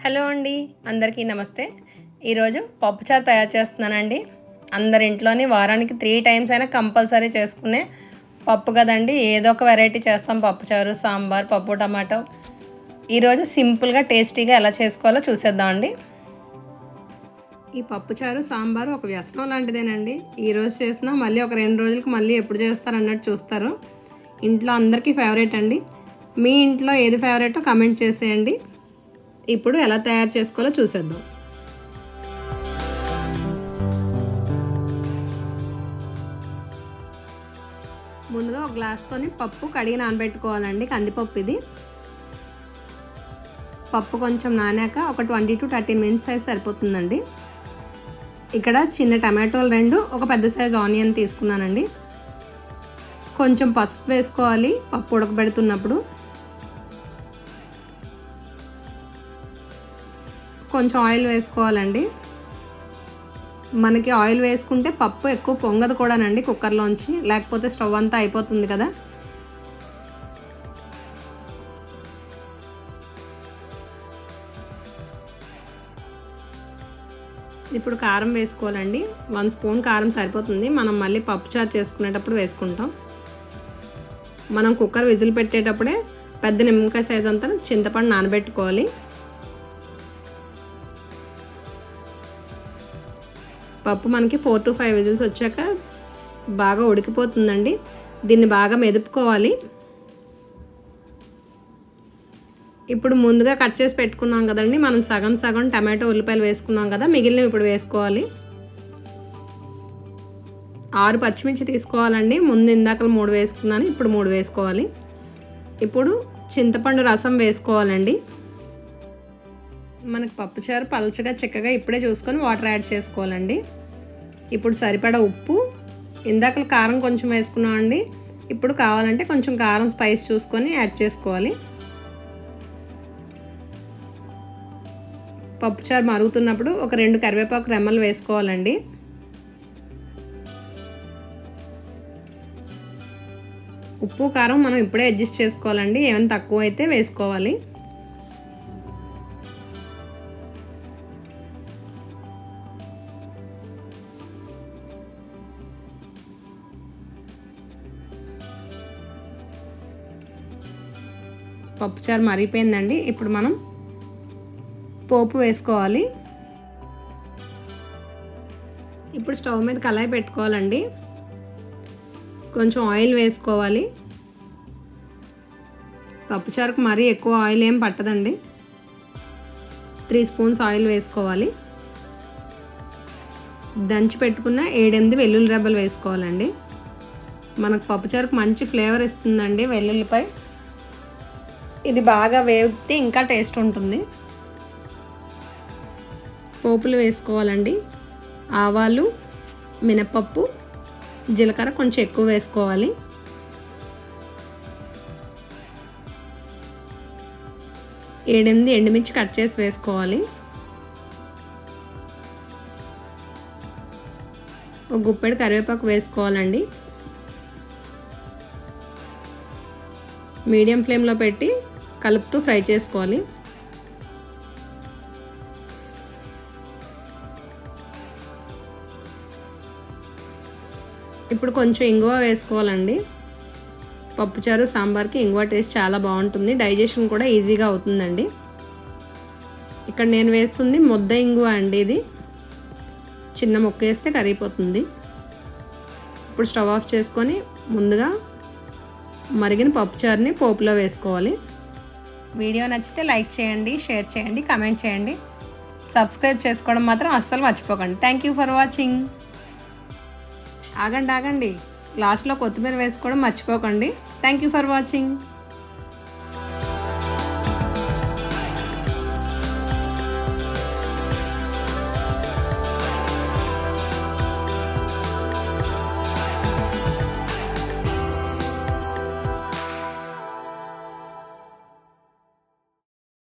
Hello అండి, అందరికీ నమస్తే. ఈరోజు పప్పుచారు తయారు చేస్తున్నానండి. అందరి ఇంట్లోని వారానికి 3 టైమ్స్ అయినా కంపల్సరీ చేసుకునే పప్పు కదండి. ఏదో ఒక వెరైటీ చేస్తాం. పప్పుచారు, సాంబార్, పప్పు టమాటో. ఈరోజు సింపుల్గా టేస్టీగా ఎలా చేసుకోవాలో చూసేద్దామండి. ఈ పప్పుచారు సాంబారు ఒక వ్యసనం లాంటిదేనండి. ఈరోజు చేసినా మళ్ళీ ఒక 2 రోజులకి మళ్ళీ ఎప్పుడు చేస్తారు అన్నట్టు చూస్తారు. ఇంట్లో అందరికీ ఫేవరెట్ అండి. మీ ఇంట్లో ఏది ఫేవరెటో కమెంట్ చేసేయండి. ఇప్పుడు ఎలా తయారు చేసుకోవాలో చూసేద్దాం. ముందుగా ఒక గ్లాస్తోని పప్పు కడిగి నానబెట్టుకోవాలండి. కందిపప్పు ఇది. పప్పు కొంచెం నానాక ఒక 20 to 30 minutes అయితే సరిపోతుందండి. ఇక్కడ చిన్న టమాటోలు 2, ఒక పెద్ద సైజు ఆనియన్ తీసుకున్నానండి. కొంచెం పసుపు వేసుకోవాలి పప్పు ఉడకబెడుతున్నప్పుడు. కొంచెం ఆయిల్ వేసుకోవాలండి. మనకి ఆయిల్ వేసుకుంటే పప్పు ఎక్కువ పొంగదు కూడానండి కుక్కర్లోంచి, లేకపోతే స్టవ్ అంతా అయిపోతుంది కదా. ఇప్పుడు కారం వేసుకోవాలండి. 1 స్పూన్ కారం సరిపోతుంది. మనం మళ్ళీ పప్పుచారు చేసుకునేటప్పుడు వేసుకుంటాం. మనం కుక్కర్ విజిల్ పెట్టేటప్పుడే పెద్ద నిమ్మకాయ సైజ్ అంతా చింతపండు నానబెట్టుకోవాలి. పప్పు మనకి 4 to 5 విజిల్స్ వచ్చాక బాగా ఉడికిపోతుందండి. దీన్ని బాగా మెదుపుకోవాలి. ఇప్పుడు ముందుగా కట్ చేసి పెట్టుకున్నాం కదండి, మనం సగం సగం టమాటో ఉల్లిపాయలు వేసుకున్నాం కదా, మిగిలినవి ఇప్పుడు వేసుకోవాలి. 6 పచ్చిమిర్చి తీసుకోవాలండి. ముందు ఇందాక 3 వేసుకున్నాను, ఇప్పుడు 3 వేసుకోవాలి. ఇప్పుడు చింతపండు రసం వేసుకోవాలండి. మనకు పప్పుచారు పలచగా చిక్కగా ఇప్పుడే చూసుకొని వాటర్ యాడ్ చేసుకోవాలండి. ఇప్పుడు సరిపడా ఉప్పు, ఇందాక కారం కొంచెం వేసుకున్నామండి. ఇప్పుడు కావాలంటే కొంచెం కారం స్పైస్ చూసుకొని యాడ్ చేసుకోవాలి. పప్పుచారు మరుగుతున్నప్పుడు ఒక 2 కరివేపాకు రెమ్మలు వేసుకోవాలండి. ఉప్పు కారం మనం ఇప్పుడే అడ్జస్ట్ చేసుకోవాలండి. ఏమైనా తక్కువ అయితే వేసుకోవాలి. పప్పుచారు మరిగిపోయిందండి. ఇప్పుడు మనం పోపు వేసుకోవాలి. ఇప్పుడు స్టవ్ మీద కళాయి పెట్టుకోవాలండి. కొంచెం ఆయిల్ వేసుకోవాలి. పప్పుచారుకు మరీ ఎక్కువ ఆయిల్ ఏం పట్టదండి. 3 స్పూన్స్ ఆయిల్ వేసుకోవాలి. దంచి పెట్టుకున్న 7-8 వెల్లుల్లి రెబ్బలు వేసుకోవాలండి. మనకు పప్పుచారుకు మంచి ఫ్లేవర్ ఇస్తుందండి వెల్లుల్లిపై. ఇది బాగా వేగితే ఇంకా టేస్ట్ ఉంటుంది. పోపులు వేసుకోవాలండి. ఆవాలు, మినపప్పు, జీలకర్ర కొంచెం ఎక్కువ వేసుకోవాలి. ఏడెనిమిది ఎండుమిర్చి కట్ చేసి వేసుకోవాలి. ఒక గుప్పెడు కరివేపాకు వేసుకోవాలండి. మీడియం ఫ్లేమ్లో పెట్టి కలుపుతూ ఫ్రై చేసుకోవాలి. ఇప్పుడు కొంచెం ఇంగువ వేసుకోవాలండి. పప్పుచారు సాంబార్కి ఇంగువ టేస్ట్ చాలా బాగుంటుంది. డైజెషన్ కూడా ఈజీగా అవుతుందండి. ఇక్కడ నేను వేస్తుంది ముద్ద ఇంగువ అండి. ఇది చిన్న ముక్క వేస్తే కరిగిపోతుంది. ఇప్పుడు స్టవ్ ఆఫ్ చేసుకొని ముందుగా మరిగిన పప్పుచారుని పోపులో వేసుకోవాలి. వీడియో నచ్చితే లైక్ చేయండి, షేర్ చేయండి, కామెంట్ చేయండి. సబ్స్క్రైబ్ చేసుకోవడం మాత్రం అస్సలు మర్చిపోకండి. Thank you for watching. ఆగండి, లాస్ట్లో కొత్తిమీర వేసుకోవడం మర్చిపోకండి. Thank you for watching.